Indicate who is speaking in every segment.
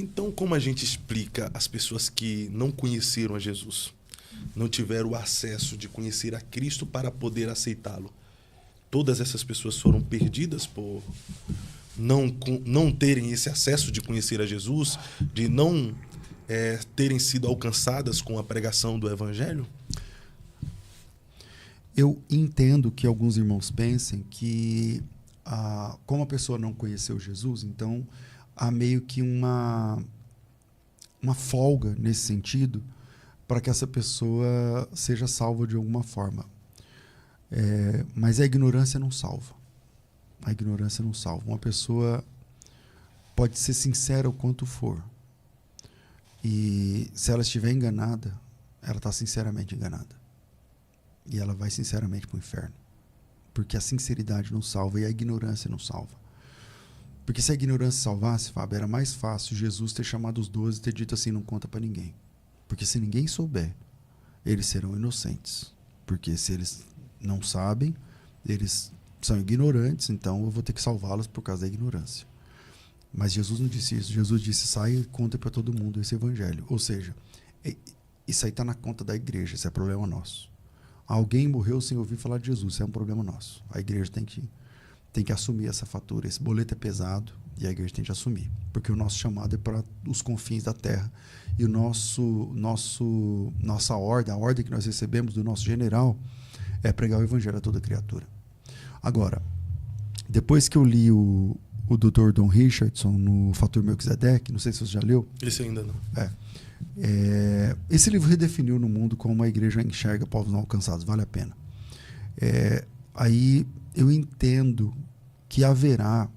Speaker 1: Então, como a gente explica as pessoas que não conheceram a Jesus, não tiveram o acesso de conhecer a Cristo para poder aceitá-lo? Todas essas pessoas foram perdidas por não terem esse acesso de conhecer a Jesus, de não terem sido alcançadas com a pregação do Evangelho?
Speaker 2: Eu entendo que alguns irmãos pensem que, como a pessoa não conheceu Jesus, então há meio que uma folga nesse sentido para que essa pessoa seja salva de alguma forma. Mas a ignorância não salva. A ignorância não salva. Uma pessoa pode ser sincera o quanto for. E se ela estiver enganada, ela está sinceramente enganada. E ela vai sinceramente para o inferno. Porque a sinceridade não salva e a ignorância não salva. Porque se a ignorância salvasse, Fábio, era mais fácil Jesus ter chamado os 12 e ter dito assim, não conta para ninguém. Porque se ninguém souber, eles serão inocentes. Porque se eles não sabem, eles são ignorantes, então eu vou ter que salvá-los por causa da ignorância. Mas Jesus não disse isso. Jesus disse, sai e conta para todo mundo esse evangelho. Ou seja, isso aí está na conta da igreja, isso é problema nosso. Alguém morreu sem ouvir falar de Jesus, isso é um problema nosso. A igreja tem que assumir essa fatura. Esse boleto é pesado e a igreja tem que assumir. Porque o nosso chamado é para os confins da terra. E nossa ordem, a ordem que nós recebemos do nosso general, é pregar o evangelho a toda criatura. Agora, depois que eu li o Dr. Don Richardson no Fator Melquisedeque, não sei se você já leu.
Speaker 1: Esse ainda não.
Speaker 2: Esse livro redefiniu no mundo como a igreja enxerga povos não alcançados, vale a pena. Aí eu entendo que haverá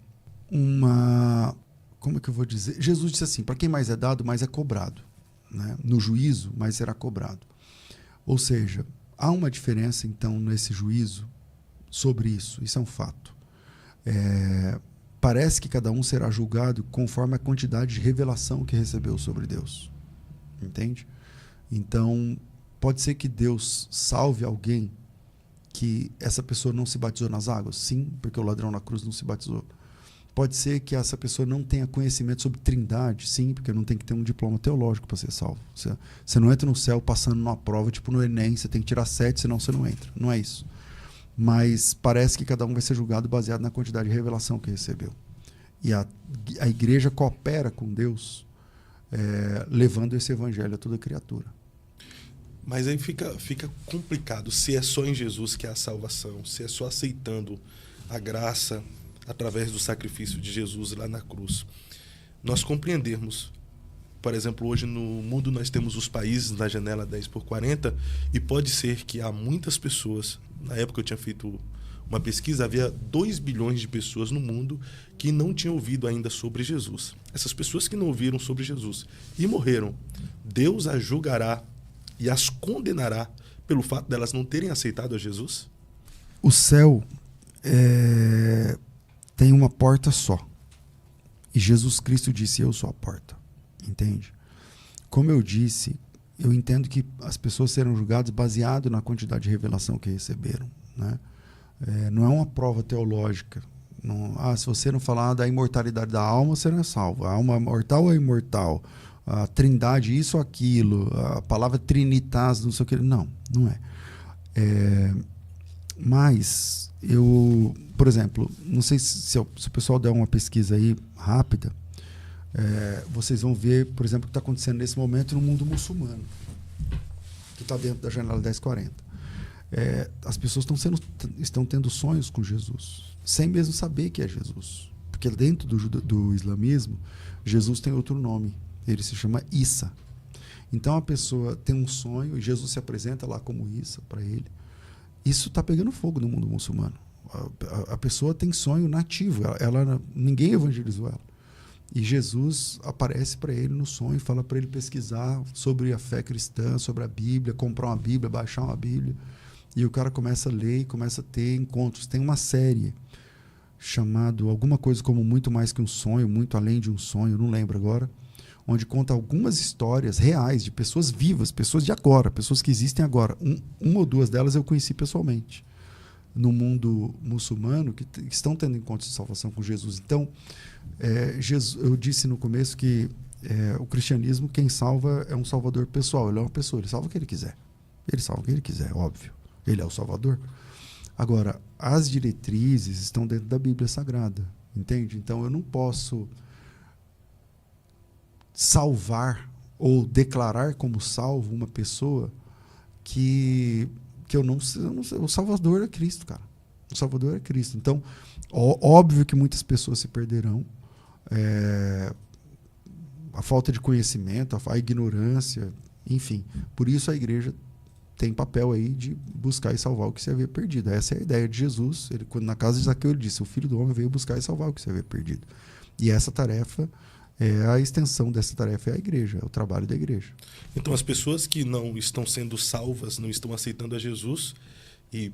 Speaker 2: como é que eu vou dizer? Jesus disse assim, para quem mais é dado, mais é cobrado. Né? No juízo, mais será cobrado. Ou seja, há uma diferença então nesse juízo sobre isso é um fato. Parece que cada um será julgado conforme a quantidade de revelação que recebeu sobre Deus. Entende? Então, pode ser que Deus salve alguém que essa pessoa não se batizou nas águas? Sim, porque o ladrão na cruz não se batizou. Pode ser que essa pessoa não tenha conhecimento sobre trindade? Sim, porque não tem que ter um diploma teológico para ser salvo. Você não entra no céu passando numa prova, tipo no Enem, você tem que tirar 7, senão você não entra. Não é isso. Mas parece que cada um vai ser julgado baseado na quantidade de revelação que recebeu. E a igreja coopera com Deus, levando esse evangelho a toda criatura.
Speaker 1: Mas aí fica complicado se é só em Jesus que há a salvação, se é só aceitando a graça através do sacrifício de Jesus lá na cruz. Nós compreendermos, por exemplo, hoje no mundo nós temos os países na janela 10x40 e pode ser que há muitas pessoas, na época eu tinha feito uma pesquisa, havia 2 bilhões de pessoas no mundo que não tinham ouvido ainda sobre Jesus. Essas pessoas que não ouviram sobre Jesus e morreram, Deus as julgará e as condenará pelo fato delas não terem aceitado a Jesus?
Speaker 2: O céu tem uma porta só. E Jesus Cristo disse, eu sou a porta. Entende? Como eu disse, eu entendo que as pessoas serão julgadas baseado na quantidade de revelação que receberam. Né? Não é uma prova teológica. Se você não falar da imortalidade da alma, você não é salvo. A alma mortal é imortal. A trindade, isso ou aquilo. A palavra trinitas, não sei o que. Não é. Mas por exemplo, não sei se o pessoal der uma pesquisa aí rápida, vocês vão ver, por exemplo, o que está acontecendo nesse momento no mundo muçulmano, que está dentro da janela 1040. As pessoas estão tendo sonhos com Jesus, sem mesmo saber que é Jesus. Porque dentro do islamismo, Jesus tem outro nome, ele se chama Issa. Então a pessoa tem um sonho e Jesus se apresenta lá como Issa para ele. Isso está pegando fogo no mundo muçulmano. A pessoa tem sonho nativo, ninguém evangelizou ela. E Jesus aparece para ele no sonho, fala para ele pesquisar sobre a fé cristã, sobre a Bíblia, comprar uma Bíblia, baixar uma Bíblia. E o cara começa a ler e começa a ter encontros. Tem uma série chamado alguma coisa como Muito Mais Que um Sonho, Muito Além de um Sonho, não lembro agora, onde conta algumas histórias reais de pessoas vivas, pessoas de agora, pessoas que existem agora. Uma ou duas delas eu conheci pessoalmente no mundo muçulmano que estão tendo encontros de salvação com Jesus. Então, eu disse no começo que o cristianismo, quem salva é um salvador pessoal. Ele é uma pessoa, ele salva o que ele quiser. Ele salva o que ele quiser, óbvio. Ele é o salvador. Agora, as diretrizes estão dentro da Bíblia Sagrada, entende? Então, eu não posso salvar ou declarar como salvo uma pessoa que eu não sei. O Salvador é Cristo, cara. O Salvador é Cristo. Então, óbvio que muitas pessoas se perderão. A falta de conhecimento, a ignorância, enfim. Por isso a igreja tem papel aí de buscar e salvar o que se havia perdido. Essa é a ideia de Jesus. Ele, quando na casa de Zaqueu, ele disse: o Filho do Homem veio buscar e salvar o que se havia perdido. E essa tarefa, a extensão dessa tarefa é a igreja, é o trabalho da igreja.
Speaker 1: Então, as pessoas que não estão sendo salvas, não estão aceitando a Jesus e,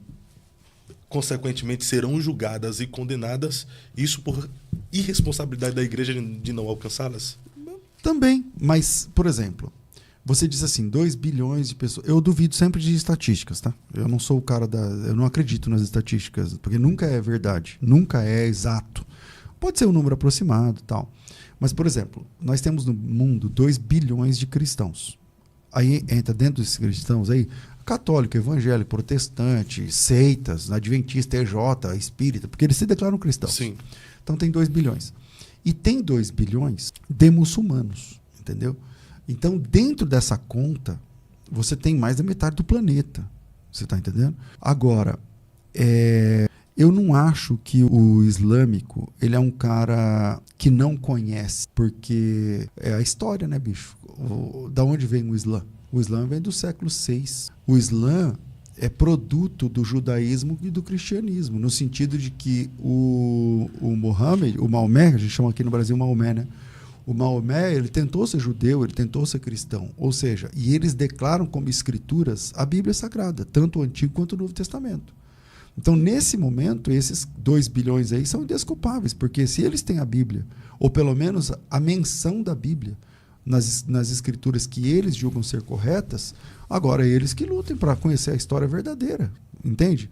Speaker 1: consequentemente, serão julgadas e condenadas, isso por irresponsabilidade da igreja de não alcançá-las?
Speaker 2: Também, mas, por exemplo, você diz assim, 2 bilhões de pessoas. Eu duvido sempre de estatísticas, tá? Eu não sou o cara eu não acredito nas estatísticas, porque nunca é verdade, nunca é exato. Pode ser um número aproximado e tal. Mas, por exemplo, nós temos no mundo 2 bilhões de cristãos. Aí entra dentro desses cristãos aí, católico, evangélico, protestante, seitas, adventista, EJ, espírita, porque eles se declaram cristãos.
Speaker 1: Sim.
Speaker 2: Então tem 2 bilhões. E tem 2 bilhões de muçulmanos, entendeu? Então, dentro dessa conta, você tem mais da metade do planeta. Você está entendendo? Agora, eu não acho que o islâmico ele é um cara que não conhece, porque é a história, né, bicho? Da onde vem o Islã? O Islã vem do século VI. O Islã é produto do judaísmo e do cristianismo, no sentido de que o Mohammed, o Maomé, a gente chama aqui no Brasil Maomé, né? O Maomé, ele tentou ser judeu, ele tentou ser cristão, ou seja, e eles declaram como escrituras a Bíblia Sagrada, tanto o Antigo quanto o Novo Testamento. Então, nesse momento, esses 2 bilhões aí são indesculpáveis, porque se eles têm a Bíblia, ou pelo menos a menção da Bíblia nas escrituras que eles julgam ser corretas, agora eles que lutem para conhecer a história verdadeira, entende?